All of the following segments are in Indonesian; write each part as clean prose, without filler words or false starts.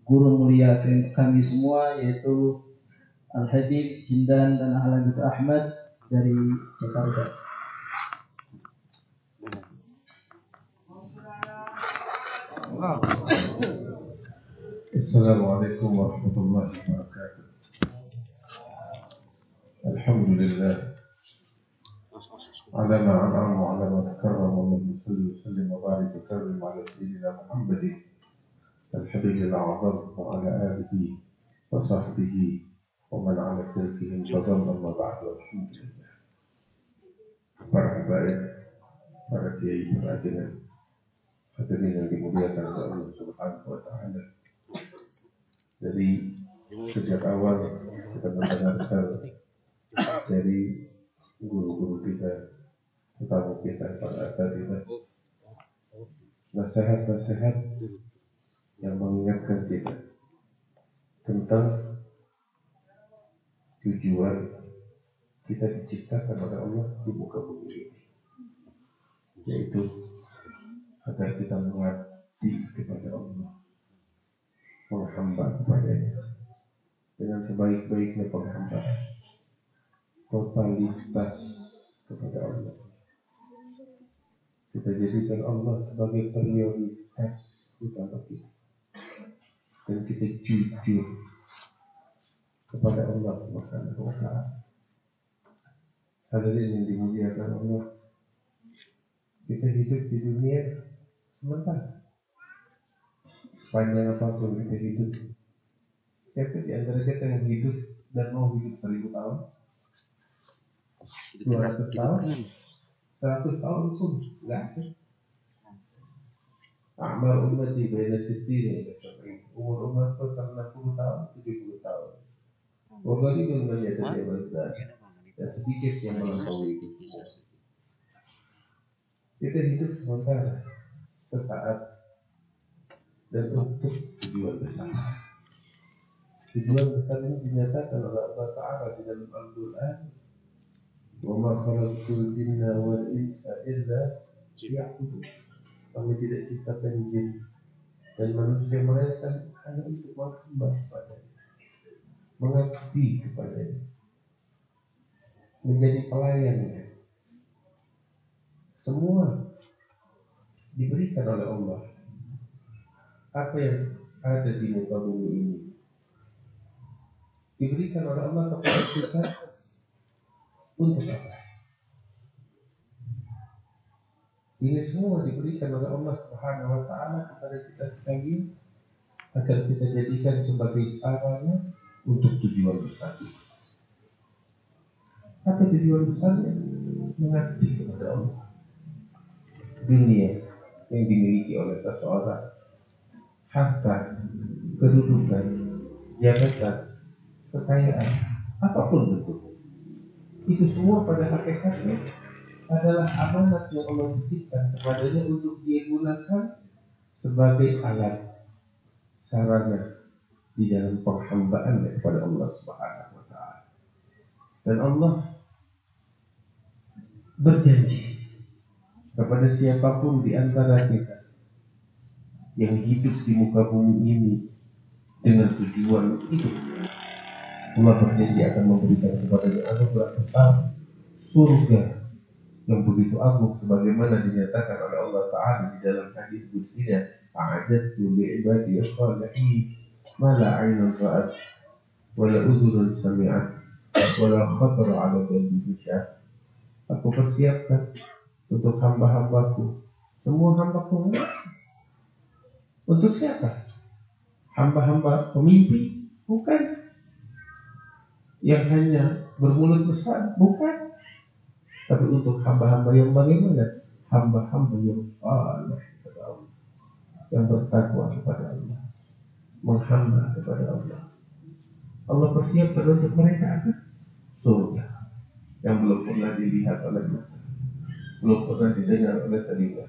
guru mulia kami semua, yaitu Al-Habib Jindan dan Al-Habib Ahmad dari Jakarta. Assalamualaikum warahmatullahi wabarakatuh. Alhamdulillah ala ma an'ama wa ala ma takarrama wa sallallahu sallim wa barik wa karrim ala sayyidina Muhammadin al-habib al-a'zam wa ala alihi wa sahbihi wa man ala sirkihim fadalla ma ba'du. Alhamdulillah. Para habaib, para kiai, para hadirin yang dimuliakan oleh Allah Subhanahu wa taala. Dari sejak awal kita mendengarkan dari guru-guru kita, tetamu kita, para asatidzah, nasihat-nasihat yang mengingatkan kita tentang tujuan kita diciptakan oleh Allah di muka bumi ini, yaitu agar kita mengabdi kepada Allah, menghamba kepadanya dengan sebaik-baiknya penghambaan, totalitas kepada Allah. Kita jadikan Allah sebagai prioritas utama kita, dan kita jujur kepada Allah Subhanahu wa ta'ala. Hadirin yang dimuliakan Allah, kita hidup di dunia sementara. Panjang apapun kita hidup, siapa di antara kita yang hidup dan mau hidup 1000 tahun, 200 tahun, 100 tahun pun nggak ada. Amal umat di beda sisi, umur umat itu karena 60 tahun, 70 tahun. Wabali pun menjadi dewasa, dan sedikit yang melampaui. Kita hidup sementara, sesaat, dan untuk tujuan besar. Tujuan besar ini dinyatakan oleh Allah Ta'ala di dalam Al-Quran. Wa ma khalaqtul jinna wal insa illa liya'budun. Kami tidak ciptakan jin dan manusia melainkan hanya untuk menghamba kepadanya, mengabdi kepadanya, menjadi pelayannya. Semua diberikan oleh Allah. Apa yang ada di muka bumi ini diberikan oleh Allah kepada kita untuk apa? Ini semua diberikan oleh Allah Subhanahu wa ta'ala kepada kita sekalian agar kita jadikan sebagai sarana untuk tujuan besar. Apa tujuan besarnya? Mengabdi kepada Allah. Dunia yang dimiliki oleh seseorang, harta, kedudukan, jabatan, kekayaan, apapun bentuknya, itu semua pada hakikatnya adalah amanat yang Allah titipkan kepadanya untuk dia gunakan sebagai alat sarana di dalam penghambaan kepada Allah Subhanahu wa ta'ala. Dan Allah berjanji kepada siapapun di antara kita yang hidup di muka bumi ini dengan tujuan itu, Allah berjanji akan memberikan kepadanya anugerah besar, surga yang begitu agung sebagaimana dinyatakan oleh Allah Ta'ala di dalam hadis qudsinya, a'adatu li'ibadi as-salihin ma la 'ainun ra'at wa la udhunun sami'at wa la khatara 'ala qalbi bashar. Aku persiapkan untuk hamba-hambaku, semua hambaku. Untuk siapa? Hamba-hamba pemimpi? Bukan. Yang hanya bermulut besar? Bukan. Tapi untuk hamba-hamba yang bagaimana? Hamba-hamba yang saleh kepada Allah, yang bertakwa kepada Allah, menghamba kepada Allah. Allah persiapkan untuk mereka apa? Surga yang belum pernah dilihat oleh mata, belum pernah didengar oleh telinga.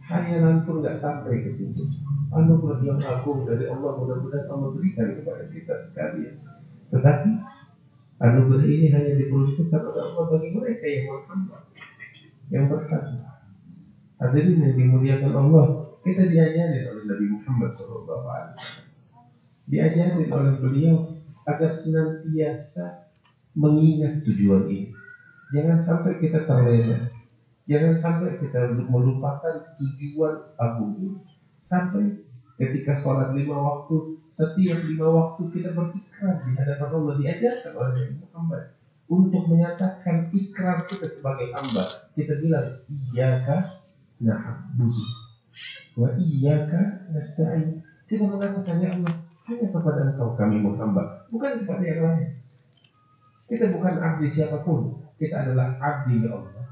Hayalan pun nggak sampai ke situ. Anugerah yang agung dari Allah, mudah-mudahan Allah berikan kepada kita sekalian. Tetapi anugerah ini hanya diperuntukkan oleh Allah bagi mereka yang menghamba, yang bertakwa. Hadirin yang dimuliakan Allah, kita diajari oleh Nabi Muhammad SAW. diajarin oleh beliau agar senantiasa mengingat tujuan ini. Jangan sampai kita terlena, jangan sampai kita melupakan tujuan agung ini. Sampai ketika sholat 5 waktu, setiap 5 waktu kita berikrar di hadapan Allah, diajarkan oleh Nabi Muhammad untuk menyatakan ikrar kita sebagai hamba. Kita bilang iyyaka na'budu wa iyyaka nasta'in. Kita mengatakan ya Allah, hanya kepada Engkau kami menghamba, bukan kepada yang lain. Kita bukan abdi siapapun, kita adalah abdi Allah,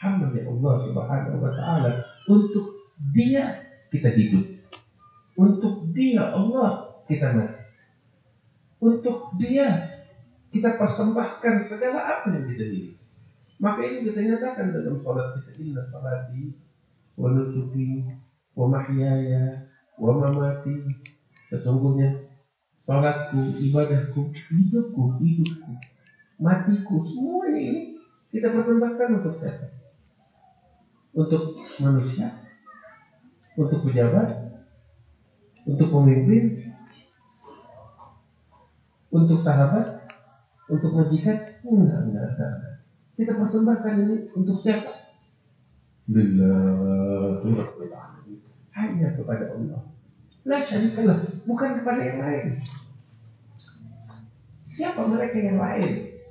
hamba Allah Subhanahu wa Ta'ala. Untuk Dia kita hidup, untuk Dia Allah kita mati, untuk Dia kita persembahkan segala apa yang kita miliki. Maka ini kita nyatakan dalam sholat kita, inna sholati wa nusuki wa mahyaya wa mamati. Sesungguhnya sholatku, ibadahku, hidupku, matiku, semuanya ini kita persembahkan untuk siapa? Untuk manusia, untuk pejabat, untuk pemimpin, untuk sahabat, untuk majikan. Enggak. Kita persembahkan ini untuk siapa? Lillahi rabbil alamin. Hanya kepada Allah. La syarikalah, bukan kepada yang lain. Siapa mereka yang lain?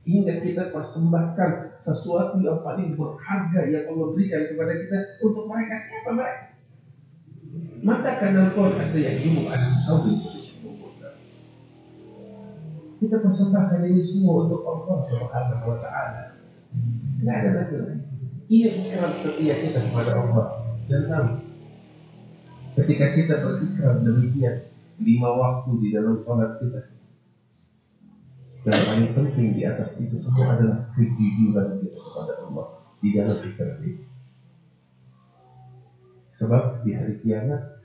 Hingga kita persembahkan sesuatu yang paling berharga yang Allah berikan kepada kita untuk mereka. Siapa mereka? Maka karena Quran ada yang ilmu ada tahu. Kita persembahkan ini semua untuk Allah Subhanahu wa Ta'ala. Tidak ada lagi lain. Ini ikrar setia kita kepada Allah. Dan tahu, ketika kita berikrar demikian 5 waktu di dalam sholat kita, yang paling penting di atas itu semua adalah kejujuran kita kepada Allah di dalam ikrar ini. Sebab di hari kiamat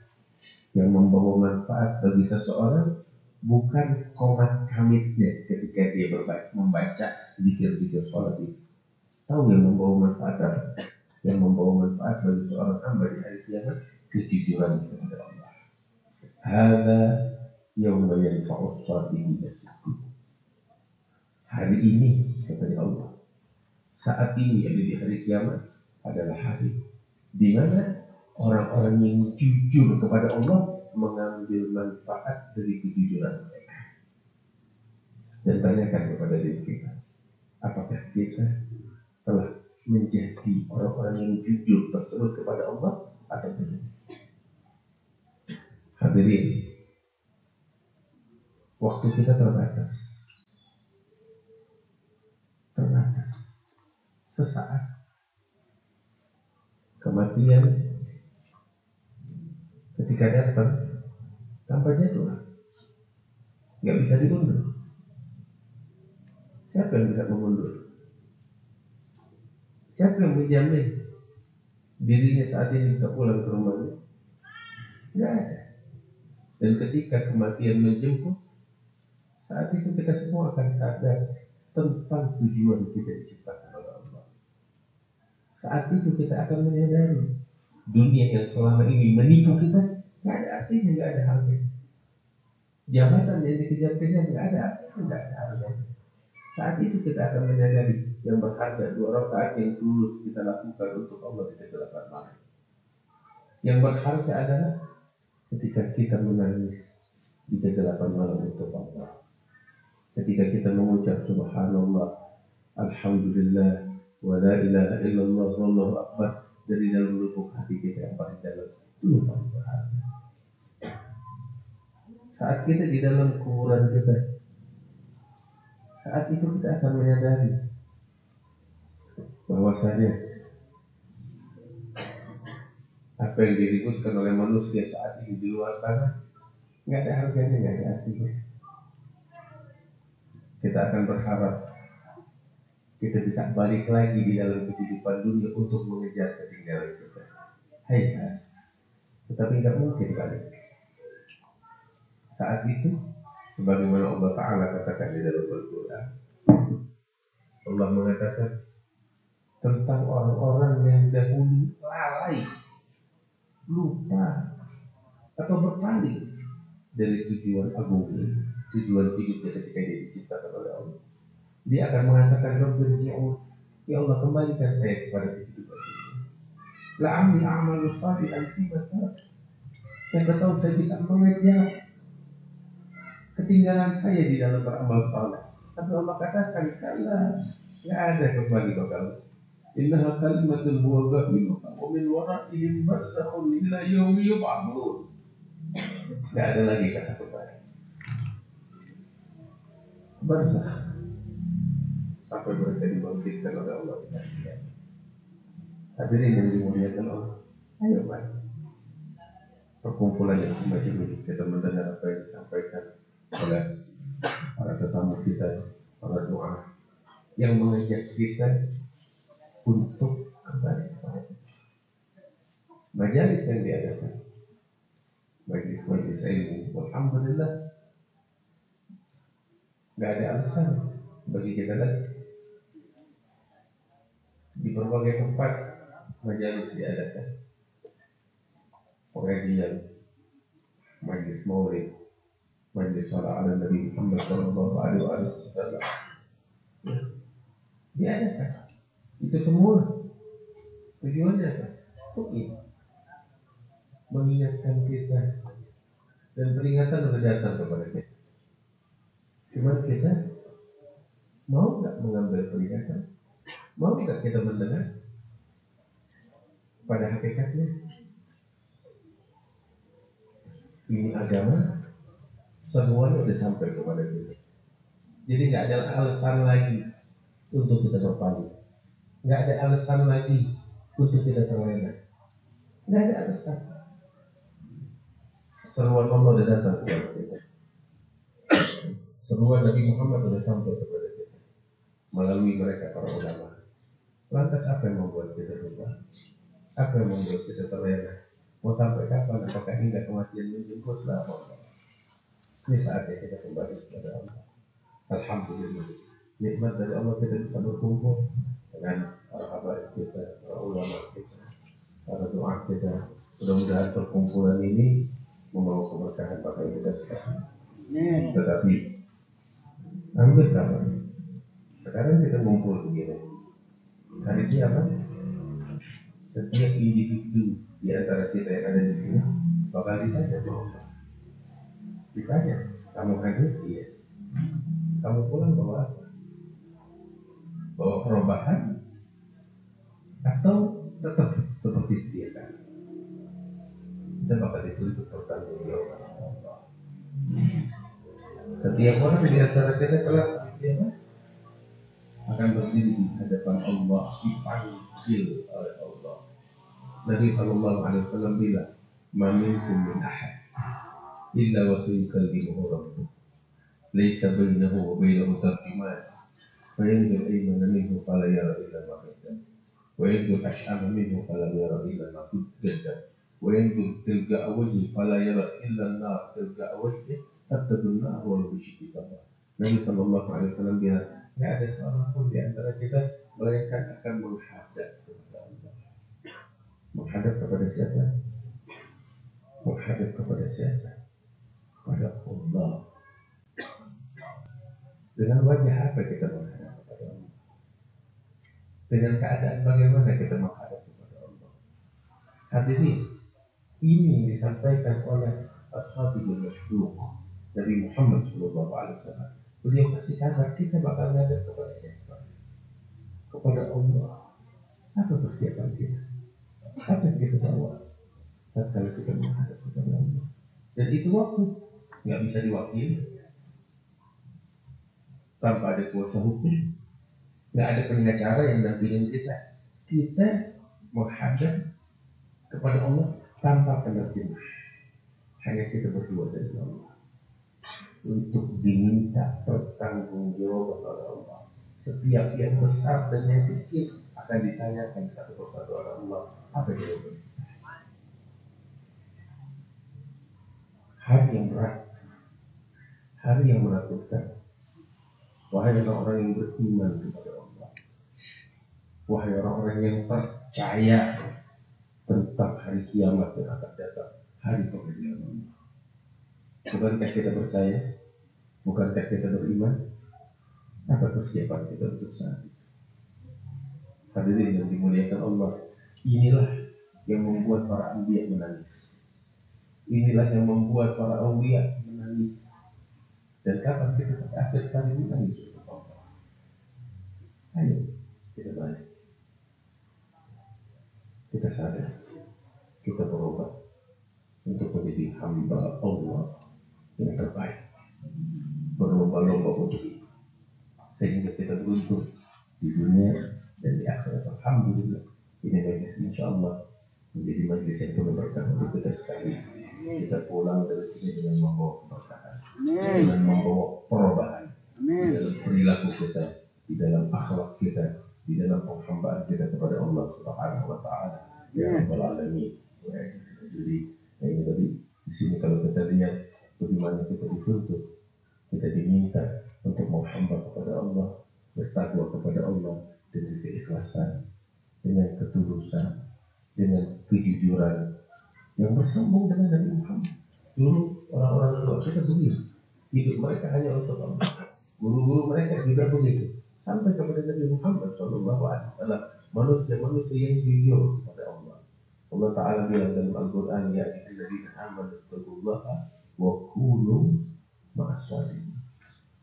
yang membawa manfaat bagi seseorang bukan komat kamitnya ketika dia membaca zikir-zikir sholat itu. Tahu yang membawa manfaat apa? Yang membawa manfaat bagi seorang hamba di hari kiamat, kejujuran kepada Allah. Hadza yauma yanfa'us shadiqina sidquhum. Hari ini kata Allah, saat ini yaitu di hari kiamat adalah hari di mana orang-orang yang jujur kepada Allah mengambil manfaat dari kejujuran mereka. Dan tanyakan kepada diri kita, apakah kita telah menjadi orang-orang yang jujur tersebut kepada Allah atau tidak? Hadirin, waktu kita terbatas. Sesaat kematian ketika datang tanpa jadwal, nggak bisa diundur. Siapa yang bisa mengundur? Siapa yang menjamin dirinya saat ini bisa pulang ke rumahnya? Nggak ada. Dan ketika kematian menjemput, saat itu kita semua akan sadar tentang tujuan kita diciptakan oleh Allah. Saat itu kita akan menyadari dunia yang selama ini menipu kita nggak ada artinya, nggak ada harganya. Jabatan yang dikejar-kejar nggak ada artinya, nggak ada harganya. Saat itu kita akan menyadari yang berharga 2 rakaat yang tulus kita lakukan untuk Allah di kegelapan malam. Yang berharga adalah ketika kita menangis di kegelapan malam untuk Allah. Ketika kita mengucap subhanallah, alhamdulillah, wa la ilaha illallah, wallahu akbar dari dalam lubuk hati kita yang paling dalam. Itu yang paling berharga. Saat kita di dalam kuburan kita, saat itu kita akan menyadari bahwasanya apa yang diributkan oleh manusia saat ini di luar sana nggak ada harganya, nggak ada artinya. Kita akan berharap kita bisa balik lagi di dalam kehidupan dunia untuk mengejar ketinggalan kita. Hai, tetapi nggak mungkin balik. Saat itu, sebagaimana Allah Ta'ala katakan di dalam Al-Quran, Allah mengatakan tentang orang-orang yang dahulu lalai, lupa, atau berpaling dari tujuan agung ini, tujuan hidupnya ketika dia diciptakan oleh Allah. Dia akan mengatakan, Rabbirji'un, ya Allah kembalikan saya kepada kehidupan ini. La'amli a'malu salihan fima tarak. Siapa tahu saya bisa mengejar ketinggalan saya di dalam beramal saleh. Tapi Allah katakan, kalla, ya ada kembali bakal. Innaha kalimatun huwa qa'iluha wa min wara'ihim barzakhun ila yaumi yub'atsun. Tidak ada lagi kata kembali. Barzakh sampai mereka dibangkitkan oleh Allah. Hadirin yang dimuliakan Allah, ayo mari perkumpulan yang semacam ini kita mendengar apa yang disampaikan oleh para tetamu kita, para doa yang mengajak kita untuk kembali kepada majelis yang diadakan, majelis ilmu. Alhamdulillah, nggak ada alasan bagi kita lagi di berbagai tempat majelis diadakan, pengajian, majelis maulid, majelis salat ala Nabi Muhammad sallallahu alaihi wasallam diadakan. Itu semua tujuannya apa? Untuk ini mengingatkan kita dan peringatan sudah datang kepada kita. Cuma kita mau nggak mengambil peringatan? Mau nggak kita mendengar? Pada hakikatnya ini agama semuanya sudah sampai kepada kita. Jadi nggak ada alasan lagi untuk kita berpaling. Nggak ada alasan lagi untuk kita terlena. Nggak ada alasan. Seruan Allah sudah datang kepada kita. Seruan Nabi Muhammad sudah sampai kepada kita melalui mereka para ulama. Lantas apa yang membuat kita lupa? Apa yang membuat kita terlena? Mau sampai kapan? Apakah hingga kematian menjemput? Ini saatnya kita kembali kepada Allah. Alhamdulillah, nikmat dari Allah kita bisa berkumpul dengan para habaib kita, para ulama kita, para doa kita. Mudah-mudahan perkumpulan ini membawa keberkahan pada kita sekarang. Tetapi ambil kabar. Sekarang kita ngumpul begini. Hari ini apa? Setiap individu di antara kita yang ada di sini bakal ditanya bahwa ditanya, kamu hadir? Iya. Kamu pulang bawa apa? Bawa perubahan atau tetap seperti sedia kan? Kita bakal dituntut pertanggungjawaban Allah. Setiap orang di antara kita kelak akan berdiri di hadapan Allah, dipanggil oleh Allah. Nabi sallallahu alaihi wasallam bilang, "Ma minkum min ahad illa wa sayukallimuhu rabbuh. Laisa bainahu wa bainahu tarjuman. Fa yanzur aymana minhu fala yara illa ma qaddam. Wa yanzur ash'ama minhu fala yara illa ma qaddam. Wa yanzur tilga'a wajhi fala yara illa an-nar tilga'a wajhi hatta an-nar wa bisyikki tamah." Nabi sallallahu alaihi wasallam bilang, tidak ada seorang pun di antara kita melainkan akan menghadap kepada Allah. Menghadap kepada siapa? Menghadap kepada siapa? Pada Allah. Dengan wajah apa kita menghadap kepada Allah? Dengan keadaan bagaimana kita menghadap kepada Allah? Hadirin, ini yang disampaikan oleh As-Sadiqul Masduq Nabi Muhammad SAW. Beliau kasih kabar kita bakal menghadap kepada siapa? Kepada Allah. Apa persiapan kita? Apa yang kita bawa? Tatkala kita menghadap kepada Allah. Dan itu waktu nggak bisa diwakili tanpa ada kuasa hukum, nggak ada pengacara yang dampingin kita. Kita menghadap kepada Allah tanpa penerjemah. Hanya kita berdua dengan Allah untuk diminta pertanggungjawaban oleh Allah. Setiap yang besar dan yang kecil akan ditanyakan satu persatu oleh Allah. Apa jawabannya? Hari yang berat, hari yang menakutkan. Wahai orang-orang yang beriman kepada Allah, wahai orang-orang yang percaya tentang hari kiamat yang akan datang, hari pengadilan Allah. Bukankah kita percaya? Bukankah kita beriman? Apa persiapan kita untuk saat itu? Hadirin yang dimuliakan Allah, inilah yang membuat para anbiya menangis. Inilah yang membuat para awliya menangis. Dan kapan kita akhir kali menangis untuk Allah? Ayo kita balik. Kita sadar, kita berubah untuk menjadi hamba Allah yang terbaik. Berlomba-lomba untuk itu, sehingga kita beruntung di dunia dan di akhirat. Alhamdulillah, ini majlis insyaAllah menjadi majlis yang penuh berkah untuk kita sekali. Kita pulang dari sini dengan membawa keberkahan, dengan membawa perubahan di dalam perilaku kita, di dalam akhlak kita, di dalam penghambaan kita kepada Allah Subhanahu wa Ta'ala. Ya Rabbal Alamin. Jadi ini tadi di sini kalau kita lihat bagaimana kita dituntut, kita diminta untuk menghamba kepada Allah, bertakwa kepada Allah dengan keikhlasan, dengan ketulusan, dengan kejujuran yang bersambung dengan Nabi Muhammad. Dulu orang-orang tua kita begitu, hidup mereka hanya untuk Allah. Guru-guru mereka juga begitu, sampai kepada Nabi Muhammad SAW, manusia-manusia yang jujur kepada Allah. Allah Ta'ala bilang dalam Al-Quran, ya ayyuhalladzina amanu taqullaha wa kunu ma'as-shadiqin.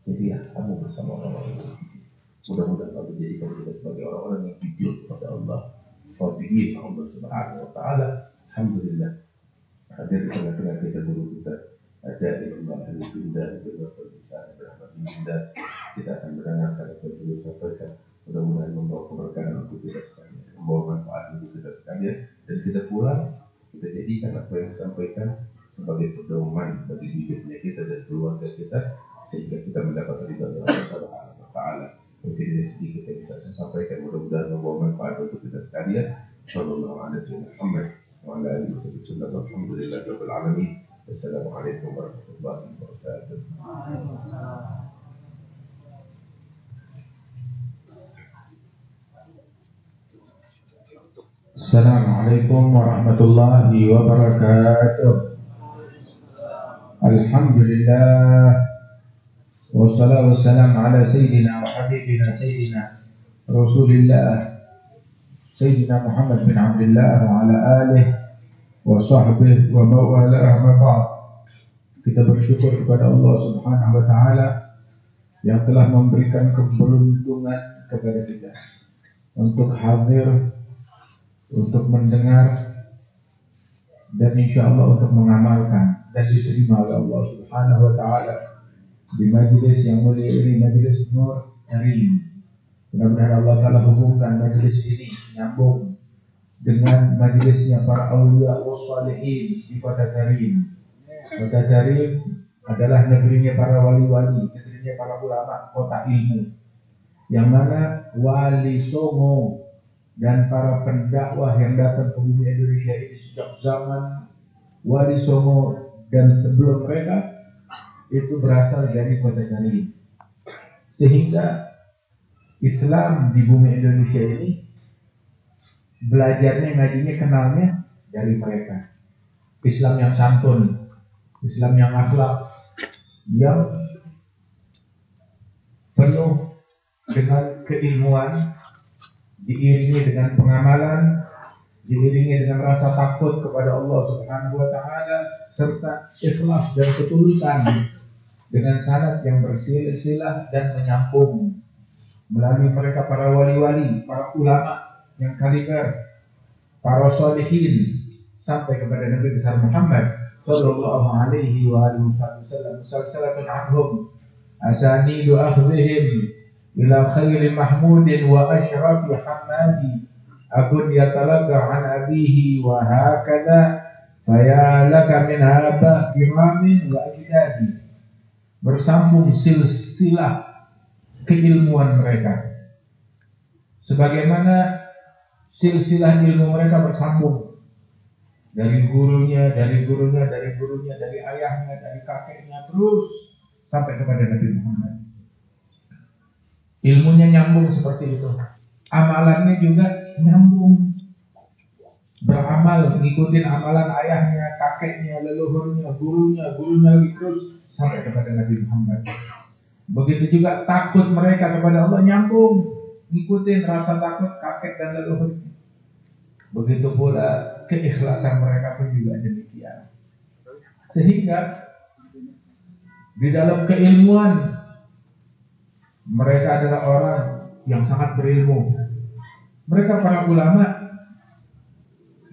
Jadi ya, kamu bersama orang-orang yang jujur. Mudah-mudahan Allah jadikan kita sebagai orang-orang yang jujur kepada Allah, shadiqin Allah Subhanahu wa Ta'ala. Alhamdulillah, hadir di tengah-tengah kita guru kita, Ajaib Allah Al-Binda, kita akan mendengarkan apa yang beliau sampaikan. Mudah-mudahan membawa keberkahan untuk kita sekalian, membawa manfaat untuk kita sekalian, dan kita pulang, kita jadikan apa yang disampaikan sebagai pedoman bagi hidupnya kita dan keluarga kita, sehingga kita mendapat ridha dari Allah Subhanahu wa Ta'ala. Mungkin ini sedikit yang bisa saya sampaikan, mudah-mudahan membawa manfaat untuk kita sekalian. Sallallahu alaihi Muhammad wa ala alihi wasallam. Alhamdulillahirabbil alamin. Wassalamualaikum warahmatullahi wabarakatuh. Assalamualaikum warahmatullahi wabarakatuh. Alhamdulillah, wassalatu wassalamu ala sayyidina wa habibina sayyidina Rasulillah Sayyidina Muhammad bin Abdullah wa ala alihi wa sahbihi wa mawalah ma ba'd. Kita bersyukur kepada Allah Subhanahu wa Ta'ala yang telah memberikan keberuntungan kepada kita untuk hadir, untuk mendengar, dan insya Allah untuk mengamalkan dan diterima oleh Allah Subhanahu wa Ta'ala di majlis yang mulia ini, majlis Nur Karim. Mudah-mudahan Allah Ta'ala hubungkan majlis ini nyambung dengan majlisnya para awliya wa salihin di Kota Karim. Kota Karim adalah negerinya para wali-wali, negerinya para ulama, kota ilmu, yang mana Wali Songo dan para pendakwah yang datang ke bumi Indonesia ini sejak zaman Wali Songo dan sebelum mereka itu berasal dari Kota Karim. Sehingga Islam di bumi Indonesia ini belajarnya, ngajinya, kenalnya dari mereka. Islam yang santun, Islam yang akhlak, yang penuh dengan keilmuan, diiringi dengan pengamalan, diiringi dengan rasa takut kepada Allah Subhanahu wa Ta'ala, serta ikhlas dan ketulusan, dengan sanad yang bersilsilah dan menyambung melalui mereka para wali-wali, para ulama yang kaliber, para sholihin, sampai kepada Nabi besar Muhammad sallallahu alaihi wa alihi wasallam. Salsalatun anhum asanidu akhdhihim ila khairi mahmudin wa ashrafi hamadi akun yatalaqqa an abihi wa hakadha faya laka min haba kiramin wa ajdadi. Bersambung silsilah keilmuan mereka, sebagaimana silsilah ilmu mereka bersambung dari gurunya, dari gurunya, dari gurunya, dari ayahnya, dari kakeknya, terus sampai kepada Nabi Muhammad. Ilmunya nyambung seperti itu, amalannya juga nyambung. beramal, ngikutin amalan ayahnya, kakeknya, leluhurnya, gurunya lagi terus sampai kepada Nabi Muhammad. Begitu juga takut mereka kepada Allah, nyambung, ngikutin rasa takut kakek dan leluhurnya. Begitu pula keikhlasan mereka pun juga demikian. Sehingga di dalam keilmuan mereka adalah orang yang sangat berilmu. Mereka para ulama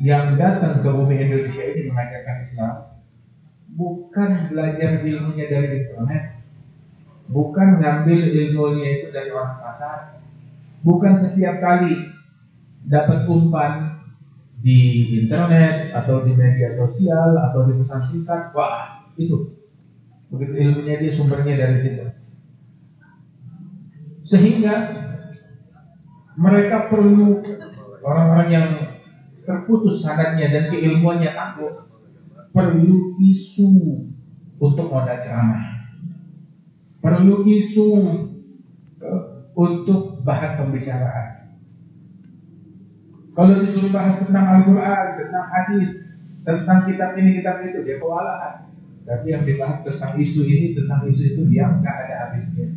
yang datang ke bumi Indonesia ini mengajarkan Islam bukan belajar ilmunya dari internet, bukan ngambil ilmunya itu dari orang pasar, bukan setiap kali dapat umpan di internet atau di media sosial atau di pesan singkat, wah itu begitu ilmunya dia sumbernya dari situ. Sehingga mereka perlu orang-orang yang terputus sanadnya dan keilmuannya takut, perlu isu untuk modal ceramah, perlu isu untuk bahan pembicaraan. Kalau disuruh bahas tentang Al-Quran, tentang hadis, tentang kitab ini, kitab itu, dia kewalahan. Tapi yang dibahas tentang isu ini, tentang isu itu, dia nggak ada habisnya.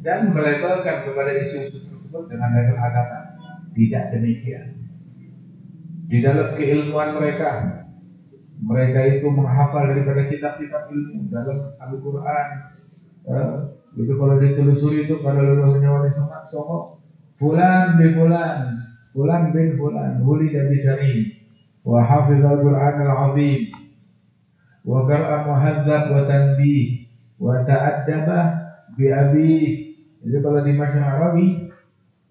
Dan melebalkan kepada isu-isu tersebut dengan level agama. Tidak demikian. Di dalam keilmuan mereka, mereka itu menghafal daripada kitab-kitab ilmu dalam Al-Quran. Itu kalau ditelusuri itu pada leluhurnya Wali Songo, Fulan bin Fulan, Fulan bin Fulan, wulida bi Syarif, wa hafiz Al-Quran Al-Azim, wa qara'a muhadzab wa tanbih, wa ta'addabah bi abi. Jadi kalau di masyarakat Arabi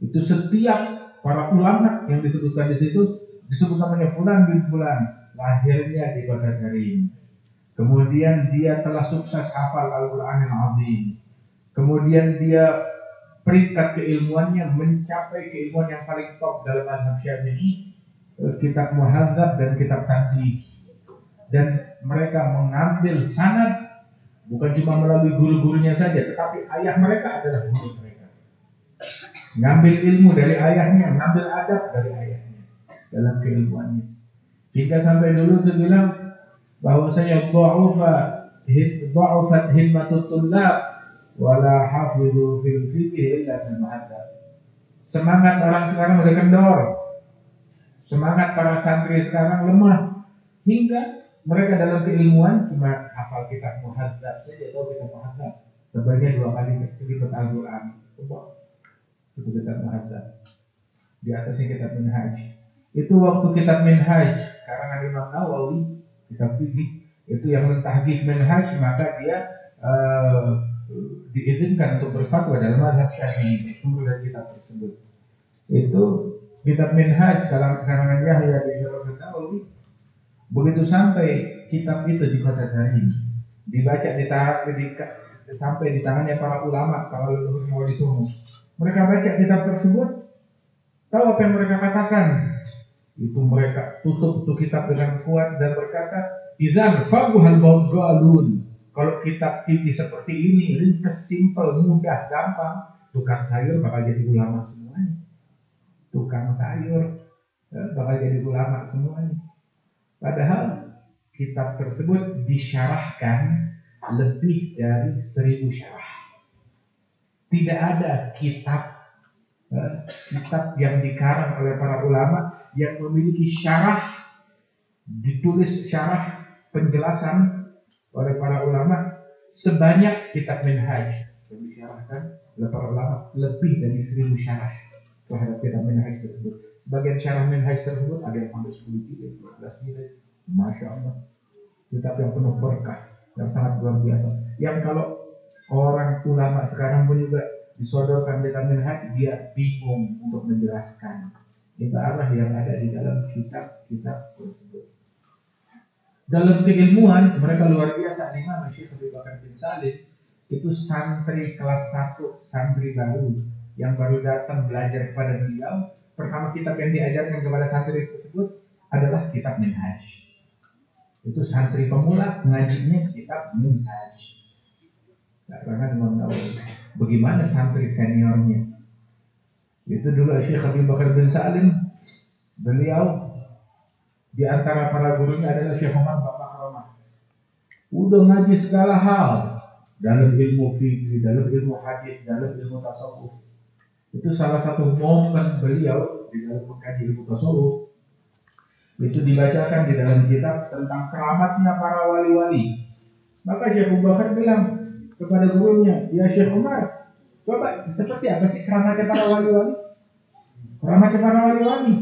itu setiap para ulama yang disebutkan di situ disebut namanya Fulan bin Fulan, lahirnya di kota Karim. Kemudian dia telah sukses hafal Al-Quran Al-Azim. Kemudian dia peringkat keilmuannya mencapai keilmuan yang paling top dalam mazhab Syafi'i, kitab Muhadzab dan kitab Tanbih. Dan mereka mengambil sanad bukan cuma melalui guru-gurunya saja, tetapi ayah mereka adalah guru mereka. Ngambil ilmu dari ayahnya, ngambil adab dari ayahnya dalam keilmuannya. Hingga sampai dulu itu bilang bahwasanya dha'ufat himmatut tullab wala hafidhu fil fiqh illa bil muhadzab. Semangat orang sekarang udah kendor. Semangat para santri sekarang lemah hingga mereka dalam keilmuan cuma hafal kitab Muhadzab saja atau kitab Muhadzab. Sebanyak 2 kali kitab Al-Quran. Itu kitab Muhadzab. Di atasnya kitab Minhaj. Itu waktu kitab Minhaj karangan Imam Nawawi, kitab fikih itu yang mentahqiq Minhaj, maka dia diizinkan untuk berfatwa dalam mazhab Syafi'i sumber dari kitab tersebut. Itu kitab Minhaj karangan Yahya bin Sharaf An-Nawawi. Begitu sampai kitab itu di kota Karim, dibaca sampai di tangannya para ulama, para leluhurnya Wali Songo. Mereka baca kitab tersebut, tahu apa yang mereka katakan? Itu mereka tutup itu kitab dengan kuat dan berkata, "Idzan faquhal bawgalun." Kalau kitab fikih seperti ini, ringkas, simpel, mudah, gampang, tukang sayur bakal jadi ulama semuanya. Tukang sayur bakal jadi ulama semuanya. Padahal kitab tersebut disyarahkan lebih dari 1000 syarah. Tidak ada kitab yang dikarang oleh para ulama yang memiliki syarah, ditulis syarah penjelasan oleh para ulama sebanyak kitab Minhaj yang disyarahkan oleh para ulama, lebih dari 1000 syarah terhadap kitab Minhaj tersebut. Sebagian syarah Minhaj tersebut ada yang sampai 10 jilid, 12 jilid. Masya Allah, kitab yang penuh berkah, yang sangat luar biasa. Yang kalau orang ulama sekarang pun juga disodorkan kitab Minhaj, dia bingung untuk menjelaskan ibarat yang ada di dalam kitab-kitab tersebut. Dalam keilmuan mereka luar biasa. Imam Syekh Abu Bakar bin Salim itu santri kelas 1, santri baru yang baru datang belajar kepada beliau. Pertama kitab yang diajarkan kepada santri tersebut adalah kitab Minhaj. Itu santri pemula ngajinya kitab Minhaj. Karena Imam Nawawi. Bagaimana santri seniornya? Itu dulu Syekh Abu Bakar bin Salim, beliau Di antara para gurunya adalah Syekh Umar Bapak Karomah. Udah ngaji segala hal dalam ilmu fikih, dalam ilmu hadis, dalam ilmu tasawuf. Itu salah satu momen beliau di dalam mengkaji ilmu tasawuf. Itu dibacakan di dalam kitab tentang keramatnya para wali-wali. Maka Syekh Abu Bakar bilang kepada gurunya, ya Syekh Umar, coba seperti apa sih keramatnya para wali-wali? Keramatnya para wali-wali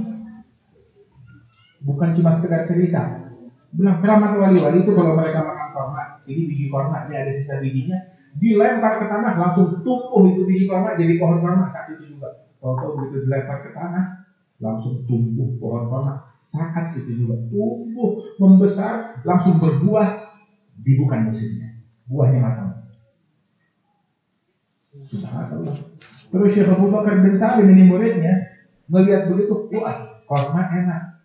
bukan cuma sekedar cerita. Bilang keramat wali-wali itu kalau mereka makan korma, jadi biji korma ini ada sisa bijinya, dilempar ke tanah langsung tumbuh itu biji korma jadi pohon korma saat itu juga. Kalau begitu dilempar ke tanah langsung tumbuh pohon korma saat itu juga, tumbuh membesar langsung berbuah di bukan musimnya, buahnya matang. Subhanallah. Terus Syekh Abu Bakar bin Salim ini muridnya melihat begitu, wah korma enak,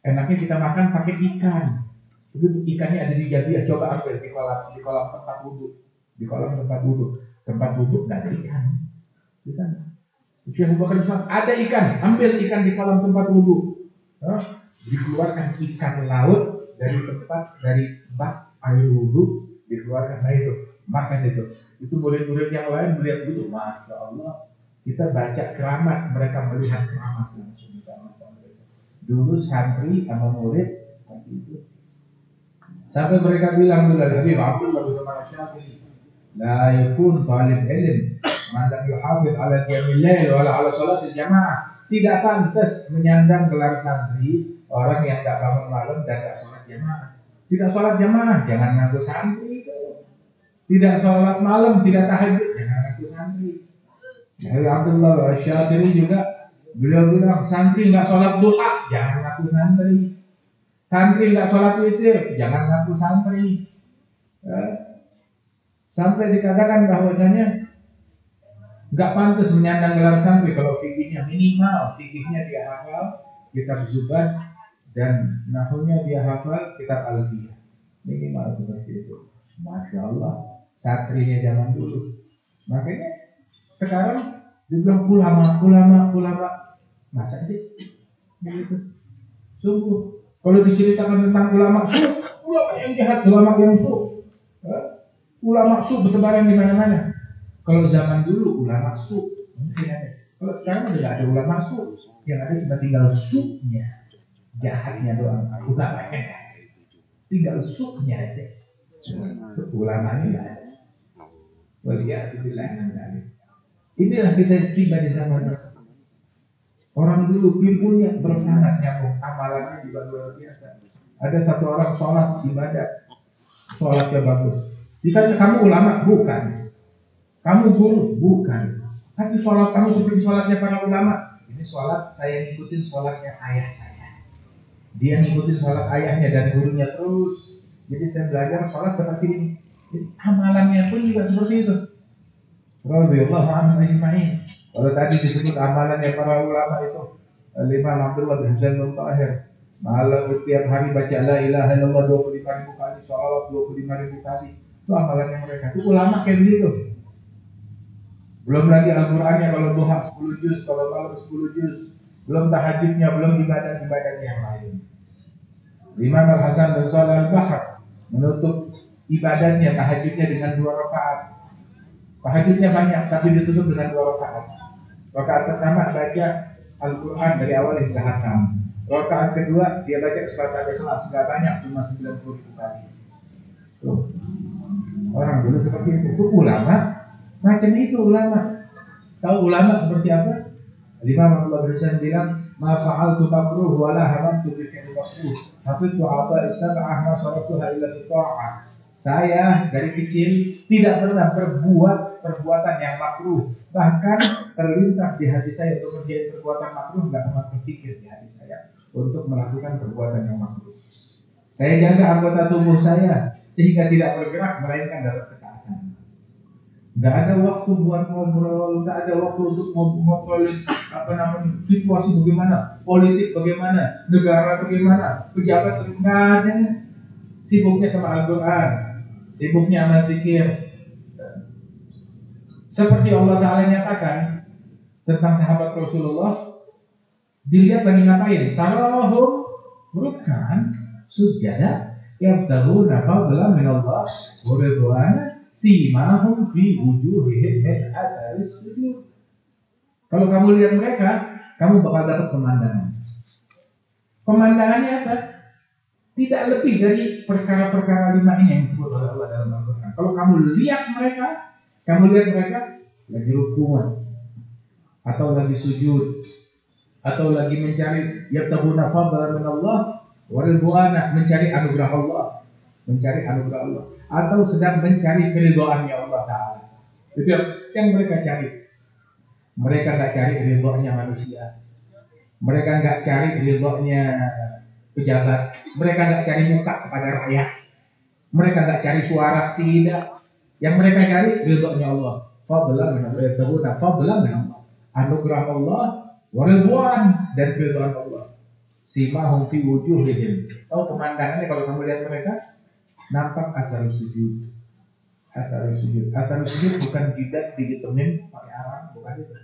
enaknya kita makan pakai ikan. Begitu ikannya ada di Jabiah, coba ambil di kolam tempat wudhu, tempat wudhu nggak ada ikan di sana. Syekh Abu Bakar bin Salim, ada ikan, ambil ikan di kolam tempat wudhu. Dikeluarkan ikan laut dari bak air wudhu, dikeluarkan. Nah itu makan itu murid-murid yang lain melihat dulu, masya Allah, kita baca keramat, mereka melihat keramat langsung. Dulu santri sama murid seperti itu, sampai mereka bilang dulu, Habib Abdullah bin Syafi'i, la yakun talib ilm man lam yuhafidh ala qiyamil lail wala ala salatil jamaah. Tidak pantas menyandang gelar santri orang yang tak bangun malam dan tak sholat jamaah. Tidak sholat jamaah, jangan ngaku santri. Tidak sholat malam, tidak tahajud, jangan ngaku santri. Habib Abdullah Syafi'i juga beliau bilang, santri nggak sholat duha, jangan ngaku santri. Santri nggak sholat witir, jangan ngaku santri. Sampai dikatakan bahwasanya nggak pantas menyandang gelar santri kalau fikihnya minimal, fikihnya dia hafal kitab Zubat dan nahwunya dia hafal kitab Al-Fiyah, minimal seperti itu. Masya Allah, santrinya zaman dulu. Makanya sekarang dibilang ulama, masa sih begitu? Sungguh, kalau diceritakan tentang ulama yang jahat, ulama yang ulama bertebaran di mana-mana. Kalau zaman dulu ulama mungkin ada. Kalau sekarang udah ada ulama yang ada cuma tinggal sunya, jahatnya doang. Ulamanya tinggal sunya aja. Ulamanya nggak ada. Waliyahillah. Inilah kita tiba di zaman tersebut. Orang dulu ilmunya bersangat nyambung, amalannya juga luar biasa. Ada satu orang sholat ibadah, sholatnya bagus. Ditanya, kamu ulama? Bukan. Kamu guru? Bukan. Tapi sholat kamu seperti sholatnya para ulama. Ini sholat saya ngikutin sholatnya ayah saya. Dia ngikutin sholat ayahnya dan gurunya terus. Jadi saya belajar sholat seperti ini. Jadi amalannya pun juga seperti itu. Radhiyallahu anhum ajma'in. Kalau tadi disebut amalannya para ulama itu, Imam Abdullah bin Hasan Al-Tahir, malam setiap hari baca la ilaha illallah 25.000 kali, sholawat 25.000 kali. Itu amalannya mereka. Itu ulama kayak begitu. Belum lagi Al-Qur'annya kalau duha 10 juz, kalau malam 10 juz. Belum tahajudnya, belum ibadah-ibadah yang lain. Imam Al-Hasan bin Shalih Al-Bahr menutup ibadahnya, tahajudnya dengan 2 rakaat. Tahajudnya banyak tapi ditutup dengan 2 rakaat. Rakaat pertama baca Al-Quran dari awal hingga khatam. Rakaat kedua dia baca surat Al-Ikhlas, nggak banyak, cuma 90 kali. Tuh. Orang dulu seperti itu. Itu ulama macam itu ulama. Tahu ulama seperti apa? Imam Abdullah bin Hasan bilang, ma fa'altu makruh wa la haramtu bi fi'li makruh. Hafidtu a'ta as-sab'ah ma saratuha illa bi ta'ah. Saya dari kecil tidak pernah berbuat perbuatan yang makruh. Bahkan terlintas di hati saya untuk menjadi perbuatan makruh, nggak pernah terpikir di hati saya untuk melakukan perbuatan yang makruh. Saya jaga anggota tubuh saya sehingga tidak bergerak melainkan dalam ketaatan. Nggak ada waktu buat ngobrol, nggak ada waktu untuk ngobrolin situasi bagaimana, politik bagaimana, negara bagaimana, pejabat bagaimana. Sibuknya sama Al-Quran, sibuknya amal zikir. Seperti Allah Ta'ala nyatakan tentang sahabat Rasulullah, dilihat lagi ngapain? Tarahum Ruk'an sujada yabtaghuna fadlan min Allah wa ridwana simahum fi wujuhihim min atharis sujud. Kalau kamu lihat mereka, kamu bakal dapat pemandangan. Pemandangannya apa? Tidak lebih dari perkara-perkara 5 ini yang disebut oleh Allah dalam Al-Quran. Kalau kamu lihat mereka lagi rukun, atau lagi sujud, atau lagi mencari yabtaghuna fadlan min Allah wa ridwana, mencari anugerah Allah, atau sedang mencari keridhaannya Allah Ta'ala. Itu yang mereka cari. Mereka nggak cari ridhonya manusia, mereka nggak cari ridhonya pejabat, mereka nggak cari muka kepada rakyat, mereka nggak cari suara, tidak. Yang mereka cari ridhonya Allah. Fadlan min Allah, anugerah Allah, waridwan, dan keridhaan Allah. Simahum fi wujuhihim. Tahu pemandangannya kalau kamu lihat mereka? Nampak atharus sujud. Atharus sujud bukan jidat digitumin pakai arang, bukan itu.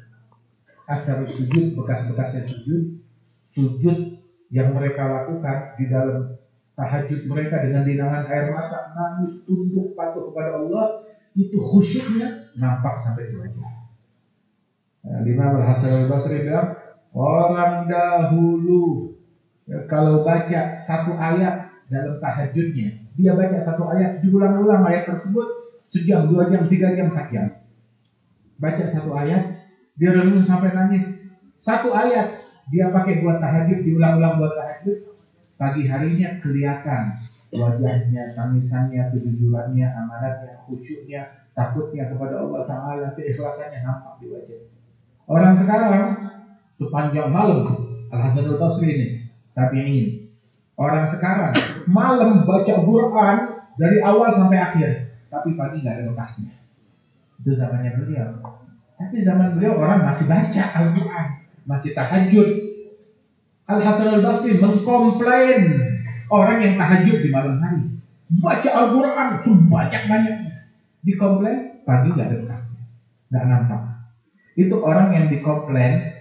Atharus sujud, bekas-bekasnya sujud yang mereka lakukan di dalam tahajud mereka dengan linangan air mata, nangis, tunduk patuh kepada Allah, itu khusyuknya nampak sampai di wajah. Imam Al-Hasan Al-Basri bilang, orang dahulu kalau baca satu ayat dalam tahajudnya, dia baca satu ayat, diulang-ulang ayat tersebut sejam, 2 jam, 3 jam, 4 jam. Baca satu ayat, dia renung sampai nangis. Satu ayat dia pakai buat tahajud, diulang-ulang buat tahajud. Pagi harinya kelihatan wajahnya, tangisannya, kejujurannya, amanatnya, khusyuknya, takutnya kepada Allah Ta'ala, keikhlasannya nampak di wajah. Orang sekarang sepanjang malam, Al-Hasan Al-Basri ini, tabi'in. Orang sekarang malam baca Quran dari awal sampai akhir, tapi pagi nggak ada bekasnya. Itu zamannya beliau. Tapi zaman beliau orang masih baca Al-Quran, masih tahajud. Al-Hasan Al-Basri mengkomplain orang yang tahajud di malam hari, baca Al-Quran sebanyak-banyaknya, dikomplain pagi nggak ada bekasnya, nggak nampak. Itu orang yang dikomplain,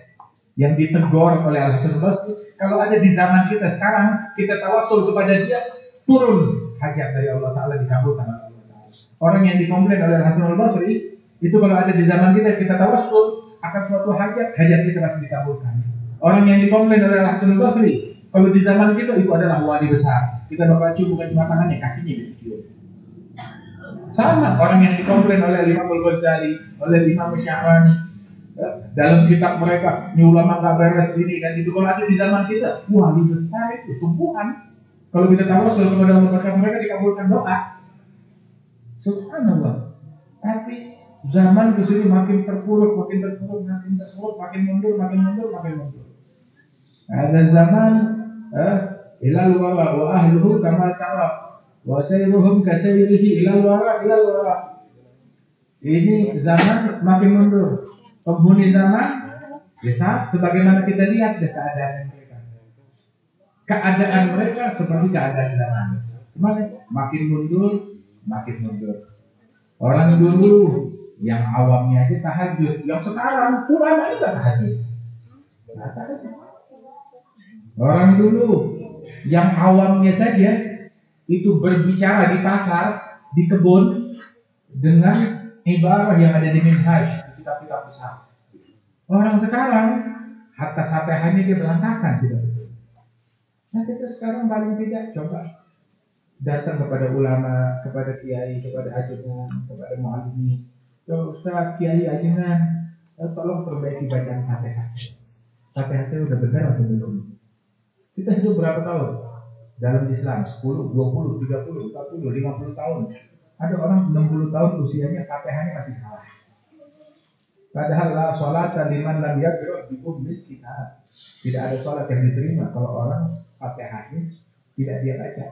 yang ditegur oleh Al-Hasan Al-Basri. Kalau ada di zaman kita sekarang, kita tawasul kepada dia, turun hajat dari Allah Ta'ala, dikabulkan oleh Allah Ta'ala. Orang yang dikomplain oleh Al-Hasan Al-Basri, itu kalau ada di zaman kita tawasul akan suatu hajat kita masih dikabulkan. Orang yang dikomplain oleh Al-Hasan Al-Basri, kalau di zaman kita itu adalah wali besar, kita bakal cium bukan cuma tangannya, kakinya dicium. Sama orang yang dikomplain oleh Imam Al-Ghazali, oleh Imam Sya'rani, dalam kitab mereka, ini ulama gak beres ini kan itu. Kalau ada di zaman kita, wali besar itu sungguhan. Kalau kita tawasul kepada Allah, mereka dikabulkan doa. Subhanallah. Tapi zaman kesini makin terpuruk, makin mundur. Ada zaman ilal wara wa ahluhu kama tara wa sayruhum kasayrihi ilal wara. Ini zaman makin mundur. Penghuni zaman bisa sebagaimana kita lihat deh keadaan mereka seperti keadaan zaman. Makin mundur. Orang dulu yang awamnya aja tahajud, yang sekarang ulama juga tahajud. Orang dulu yang awamnya saja itu berbicara di pasar, di kebun dengan ibarat yang ada di Minhaj, kitab-kitab besar. Orang sekarang hanya dia berantakan, tidak betul. Nah kita sekarang paling tidak coba datang kepada ulama, kepada kiai, kepada ajengan, kepada muallim, ke ustaz, kiai, ajengan, tolong perbaiki bacaan Fatihah. Fatihah saya udah benar atau belum? Kita hidup berapa tahun dalam Islam? 10, 20, 30, 40, 50 tahun. Ada orang 60 tahun usianya Fatihahnya masih salah. Padahal la sholata liman lam yaqra bi ummil kitab. Tidak ada sholat yang diterima kalau orang Fatihahnya tidak dia baca.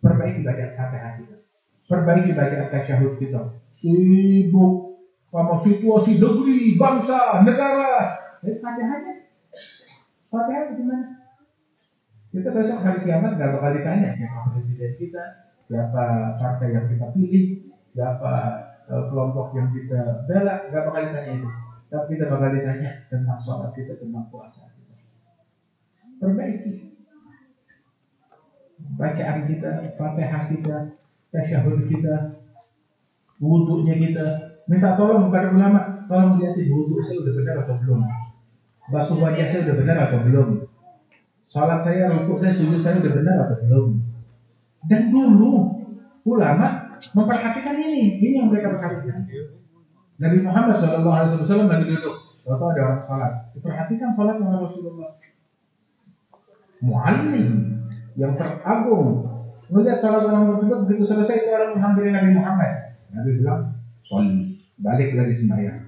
Perbaiki bacaan Fatihah kita. Perbaiki bacaan tasyahud kita. Sibuk sama situasi negeri, bangsa, negara. Fatihahnya gimana? Kita besok hari kiamat gak bakal ditanya siapa presiden kita, siapa partai yang kita pilih, siapa kelompok yang kita bela, gak bakal ditanya itu. Tapi kita bakal ditanya tentang sholat kita, tentang puasa kita. Perbaiki. bacaan kita, Fatihah kita, tasyahud kita, wudunya kita. Minta tolong kepada ulama, tolong lihatin wudu saya udah benar atau belum, basuh wajah saya udah benar atau belum, salat saya, rukuk saya, sujud saya udah benar atau belum. Dan dulu ulama memperhatikan ini yang mereka perhatikan. Nabi Muhammad SAW lagi duduk, atau ada orang salat, diperhatikan salat oleh Rasulullah. Muallim yang teragung melihat salat orang tersebut, begitu selesai itu orang menghampiri Nabi Muhammad. Nabi bilang, "Sholli, balik lagi sembahyang.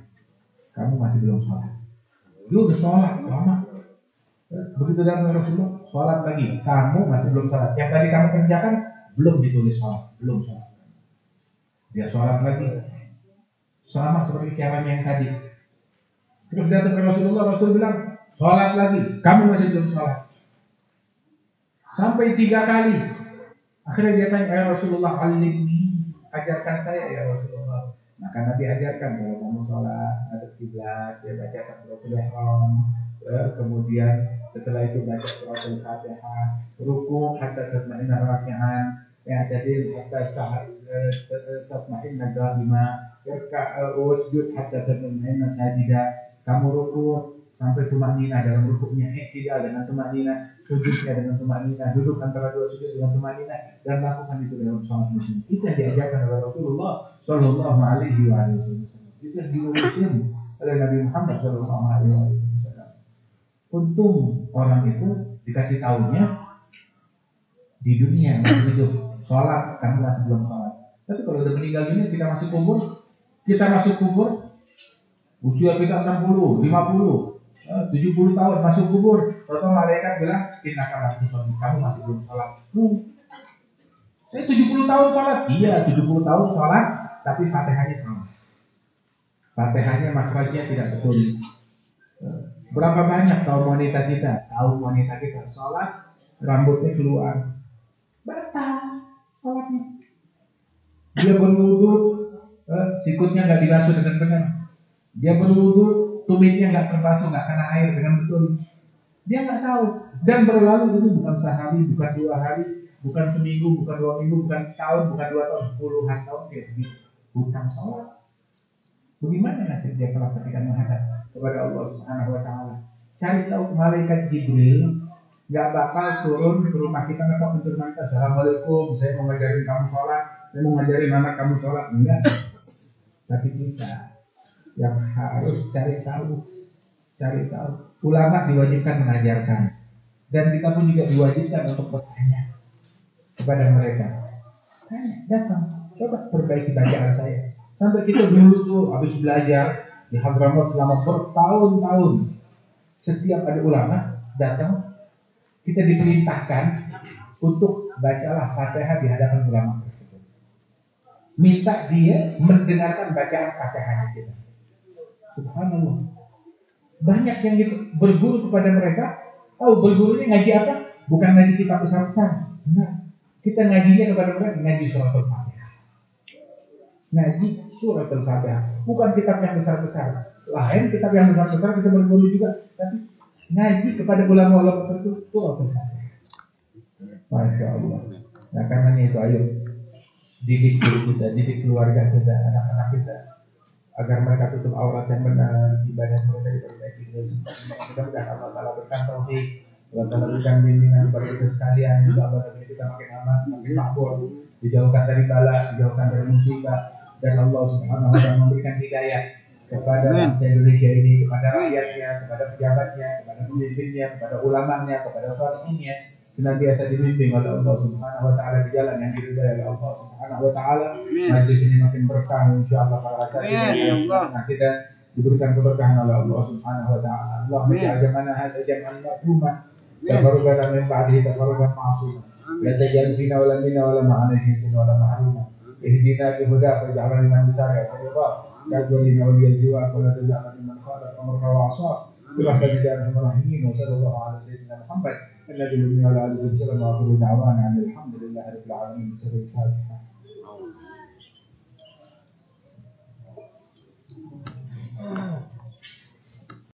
Kamu masih belum salat. Lu udah salat lama." Begitu datang Rasulullah, salat lagi. Kamu masih belum salat. Yang tadi kamu kerjakan belum ditulis salat, belum salat. Dia salat lagi. Sama seperti caranya yang tadi. Terus datang ke Rasulullah, Rasul bilang, salat lagi. Kamu masih belum salat. Sampai 3 kali. Akhirnya dia tanya, "Ya Rasulullah, alimni, ajarkan saya ya Rasulullah." Maka Nabi ajarkan, kalau kamu sholat ada kiblat, dia baca takbiratul ihram, kemudian setelah itu baca suratul Fatihah, ruku hatta tatma'inna raki'an, ya jadi hatta tatma'inna qa'ima, wasjud hatta tatma'inna sajida. Kamu ruku sampai tumanina dalam rukuknya, tidak dengan tumanina, sujudnya dengan tumanina, duduk antara dua sujud dengan tumanina, dan lakukan itu dalam sholat muslim. Itu yang diajarkan oleh Rasulullah Shallallahu Alaihi Wasallam. Itu yang diurusin oleh Nabi Muhammad Shallallahu Alaihi Wasallam. Untung orang itu dikasih tahunya di dunia masih hidup, sholat kamu masih belum sholat. Tapi kalau udah meninggal dunia, kita masuk kubur, usia kita 60, 50, 70 tahun masuk kubur, lalu malaikat bilang, kamu masih belum sholat. Saya 70 tahun sholat. Iya, 70 tahun sholat, tapi Fatihahnya salah. Fatihahnya makhrajnya tidak betul. Berapa banyak kaum wanita kita sholat, rambutnya keluar, batal sholatnya. Dia berwudu, sikutnya nggak dibasuh dengan benar. Dia berwudu, tumitnya nggak terbasuh, nggak kena air dengan betul. Dia nggak tahu. Dan berlalu itu bukan sehari, bukan 2 hari, bukan seminggu, bukan 2 minggu, bukan setahun, bukan 2 tahun, puluhan tahun dia begitu. Bukan sholat. Bagaimana nasib dia kalau ketika menghadap kepada Allah Subhanahu Wa Taala? Cari tahu, malaikat Jibril nggak bakal turun ke rumah kita, nggak pintu rumah kita, "Assalamualaikum, saya mau ngajarin kamu sholat, saya mau ngajarin anak kamu sholat." Enggak. Tapi kita yang harus cari tahu. Ulama diwajibkan mengajarkan, dan kita pun juga diwajibkan untuk bertanya kepada mereka. Tanya, datang, coba perbaiki bacaan saya. Sampai kita dulu tuh habis belajar di Hadramaut selama bertahun-tahun, setiap ada ulama datang, kita diperintahkan untuk bacalah Fatihah di hadapan ulama tersebut. Minta dia mendengarkan bacaan Fatihah kita. Subhanallah. Banyak yang berguru kepada mereka. Tahu bergurunya ngaji apa? Bukan ngaji kitab besar-besar. Enggak. Kita ngajinya kepada mereka ngaji surat Al-Fatihah. Ngaji surat Al-Fatihah. Bukan kitab yang besar-besar. Lain kitab yang besar-besar kita berguru juga. Tapi ngaji kepada ulama-ulama tertentu surat Al-Fatihah. Masya Allah. Nah karena itu ayo didik diri kita, didik keluarga kita, anak-anak kita, agar mereka tutup aurat yang benar, ibadah mereka diperbaiki dengan sempurna. Mudah-mudahan Allah Taala berikan taufik, Allah Taala berikan bimbingan kepada kita sekalian, juga Allah negeri kita makin aman, makin makmur, dijauhkan dari bala, dijauhkan dari musibah, dan Allah Subhanahu Wa Taala memberikan hidayah kepada bangsa Indonesia ini, kepada rakyatnya, kepada pejabatnya, kepada pemimpinnya, kepada ulamanya, kepada salihinnya, senantiasa dibimbing oleh Allah Subhanahu Wa Taala di jalan yang diridhai oleh Allah Subhanahu Wa Taala. Majlis ini makin berkah insyaallah para hadirin. Nah, kita diberikan keberkahan oleh Allah Subhanahu Wa Taala. Allah menjadi mana hada jam'an ma'lumah. Tabarrukana min ba'dihi tabarrukan ma'sumah. La tajal fina wala minna wala ma'ana syaitin wala ma'rumah. Ihdina bihuda faj'alna liman bisari sariqa. Kadzalina waliyal jiwa wa la taj'alna liman khalaqa amraka wa 'asa. Birahmatika ya arhamar rahimin. Wa sallallahu ala sayyidina Muhammad الذي يؤمن على آله وسلم وآخر دعوانا أن الحمد لله رب العالمين.